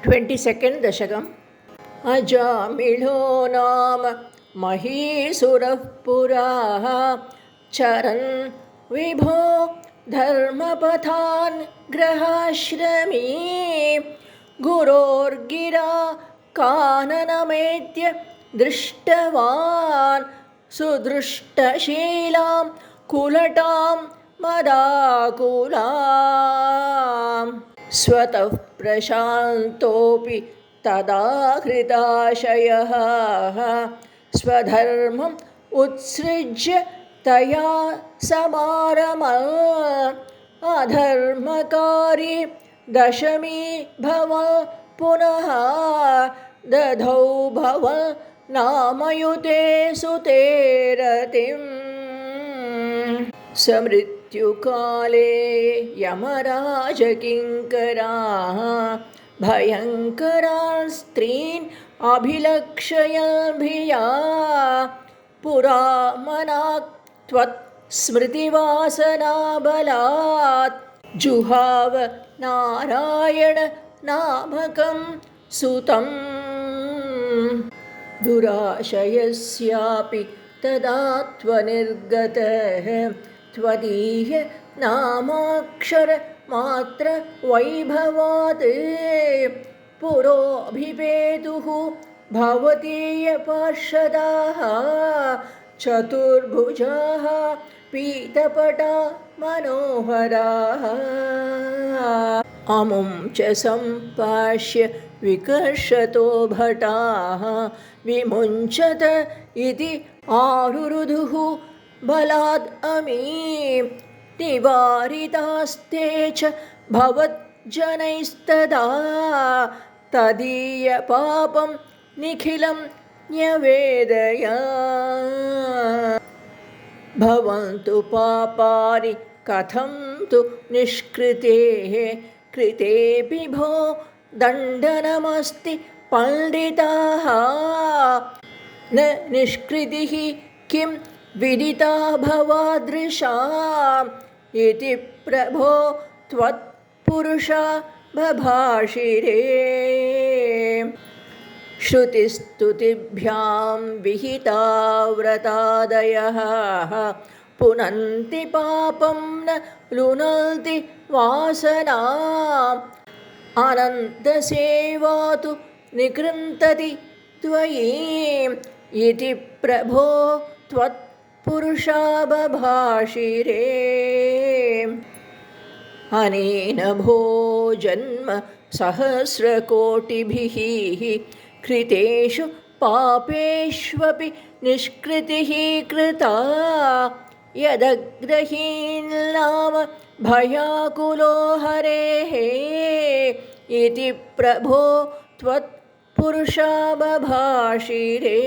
22nd दशकम् अजामिळो नाम महीसुरः पुराः चरन् विभो धर्मपथान् ग्रहाश्रमी गुरोर्गिरा काननमेत्य दृष्टवान् सुदृष्टशीलां कुलटां मदाकुलां स्वतः प्रशान्तोऽपि तदा हृताशयः स्वधर्मम् उत्सृज्य तया समारमन् अधर्मकारी दशमी भव पुनः दधौ भव नामयुते सुते रतिम् समृत्युकाले यमराजकिङ्कराः भयङ्करान् स्त्रीन् अभिलक्षयन्भिया पुरा मनाक् त्वत्स्मृतिवासनाबलात् जुहाव नारायण नामकं सुतम् दुराशयस्यापि तदा त्वनिर्गतः त्वदीय नामाक्षरमात्र वैभवात् पुरोऽभिपेतुः भवतीयपार्षदाः चतुर्भुजाः पीतपटा मनोहराः अमुं च सम्पाश्य विकर्षतो भटाः विमुञ्चत इति आरुरुधुः बलाद् अमी निवारितास्ते च भवज्जनैस्तदा तदीयपापं निखिलं न्यवेदय भवन्तु पापानि कथं तु निष्कृतेः कृतेऽपि भो दण्डनमस्ति पण्डिताः न निष्कृतिः किं विदिता भवादृशाम् इति प्रभो त्वत्पुरुषा बभाषिरे श्रुतिस्तुतिभ्यां विहिता व्रतादयः पुनन्ति पापं न लुनन्ति वासनाम् अनन्तसेवा तु निकृन्तति त्वयि इति प्रभो त्वत्पुरुषा बभाषिरे अनेन भो जन्म सहस्रकोटिभिः कृतेषु पापेष्वपि निष्कृतिः कृता यदग्रहीन्नाम भयाकुलो हरेः इति प्रभो त्वत्पुरुषा बभाषिरे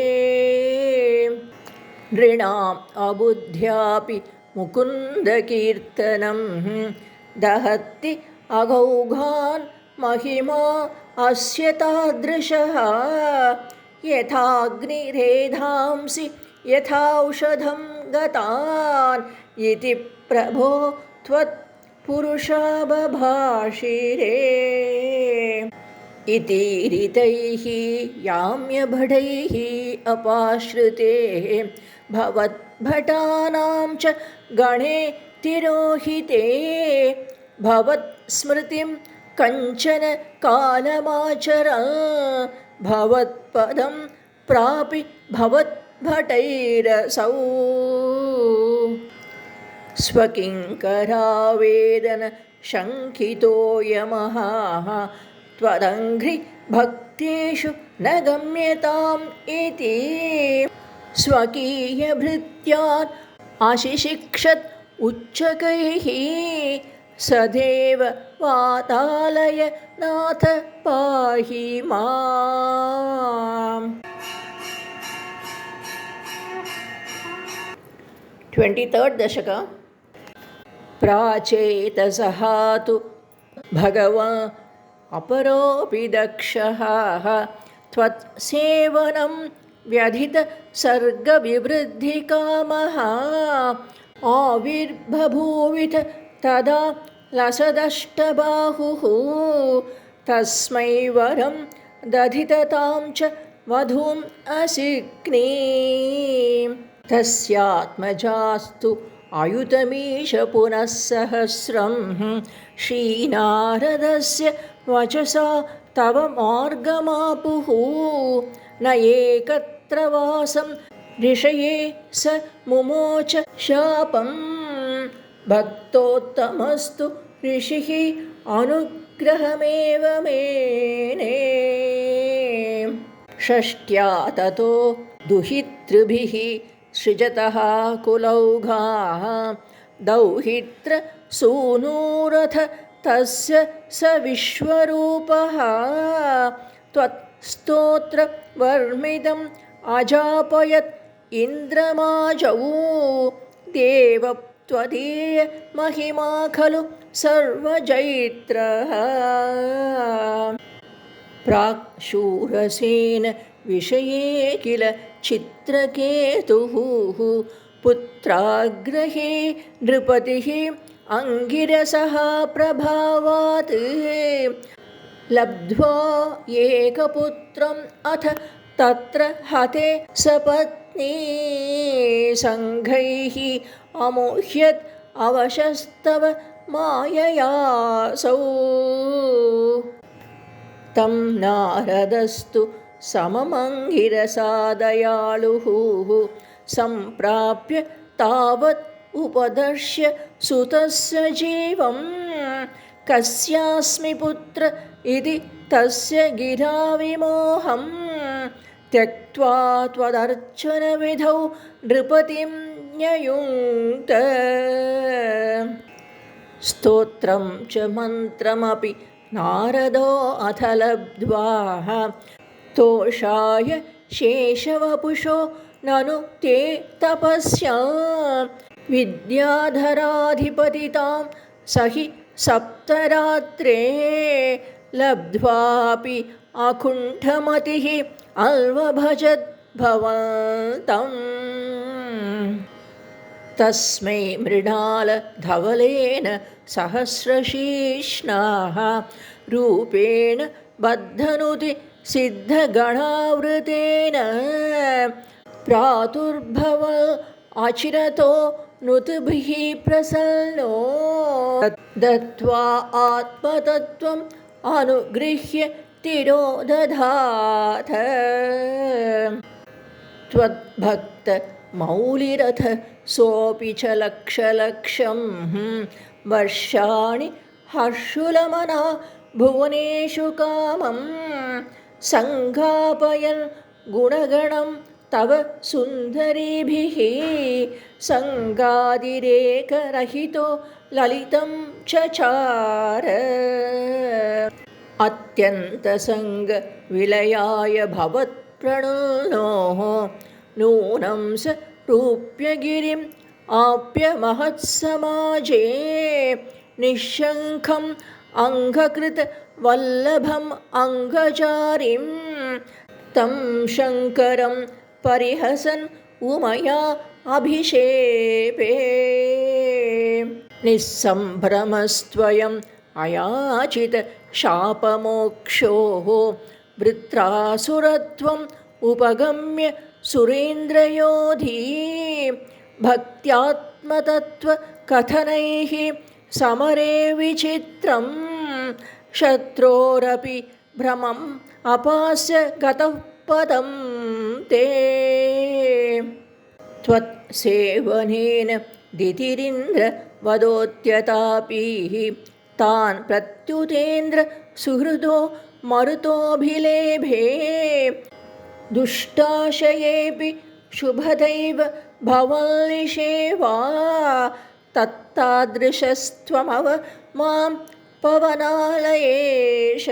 नृणाम् अबुद्ध्यापि मुकुन्दकीर्तनं दहति अघौघान् महिमा अस्य तादृशः यथाग्निरेधांसि यथाौषधं गतान् इति प्रभो त्वत्पुरुषा बभाषिरे इतीरितैः याम्यभटैः अपाश्रितेः भवद्भटानां च गणे तिरोहिते भवत्स्मृतिं कञ्चन कालमाचरन् भवत्पदं प्रापि भवद्भटैरसौ स्वकिङ्करावेदन शङ्कितो यमः त्वदङ्घ्रि भक्तेषु न गम्यताम् इति स्वकीयभृत्यान् अशिशिक्षत् उच्चकैः सदेव वातालय नाथ पाहि माम् 23rd दशक प्राचेतसः तु भगवान् अपरोऽपि दक्षः त्वत्सेवनं व्यधित सर्गविवृद्धिकामः आविर्बभूविथ तदा लसदष्टबाहुः तस्मै वरं दधिततां च वधूम् असिक्नीं तस्यात्मजास्तु आयुतमीश पुनः सहस्रं श्रीनारदस्य वचसा तव मार्गमापुः न एकत्र वासं ऋषये स मुमोच शापं भक्तोत्तमस्तु ऋषिः अनुग्रहमेव मेने षष्ट्या ततो दुहितृभिः सृजतः कुलौघाः दौहित्र सूनूरथ तस्य स विश्वरूपः त्वत्स्तोत्रवर्मिदम् अजापयत् इन्द्रमाजौ देव त्वदीय महिमा खलु सर्वजैत्रः प्राक् शूरसेन विषये किल चित्रकेतुः पुत्राग्रहे नृपतिः अंगिरसः प्रभावात् लब्ध्वा एकपुत्रम् अथ तत्र हते सपत्नी संघैः अमोह्यत् अवशस्तव माययासौ तं नारदस्तु सममङ्गिरसा दयालुः सम्प्राप्य तावत् उपदर्श्य सुतस्य जीवं कस्यास्मि पुत्र इति तस्य गिरा विमोहं त्यक्त्वा त्वदर्चनविधौ नृपतिं न्ययुङ्क्त स्तोत्रं च मन्त्रमपि नारदो अथ लब्ध्वा तोषाय शेषवपुषो ननु ते तपस्या विद्याधराधिपतितां स हि सप्तरात्रे लब्ध्वापि अकुण्ठमतिः अल्वभजद् भवन्तम् तस्मै मृणालधवलेन सहस्रशीर्ष्णाः रूपेण बद्धनुति सिद्धगणावृतेन प्रादुर्भव अचिरतो नुतुभिः प्रसन्नो दत्त्वा आत्मतत्त्वम् अनुगृह्य तिरोदधाथ त्वद्भक्तमौलिरथ सोऽपि च लक्षलक्षं वर्षाणि हर्षुलमना भुवनेषु कामं सङ्घापयन् गुणगणं तव सुन्दरीभिः सङ्गादिरेकरहितो ललितं चचार अत्यन्तसङ्गविलयाय भवत्प्रणुनोः नूनं स रूप्यगिरिम् आप्य महत्समाजे निःशङ्खम् अङ्घकृतवल्लभम् अङ्गचारिं तं शङ्करं परिहसन् उमया अभिषेपे निस्सम्भ्रमस्त्वयम् अयाचित शापमोक्षोः वृत्रासुरत्वम् उपगम्य सुरेन्द्रयोधी भक्त्यात्मतत्त्वकथनैः समरे विचित्रं शत्रोरपि भ्रमम् अपास्य गतः पदं ते त्वत्सेवनेन दितिरिन्द्र वदोत्यतापीः तान् प्रत्युतेन्द्र सुहृदो मरुतोऽभिलेभे दुष्टाशयेऽपि शुभदैव भवल्निषेवा तत्तादृशस्त्वमव मां पवनालयेश।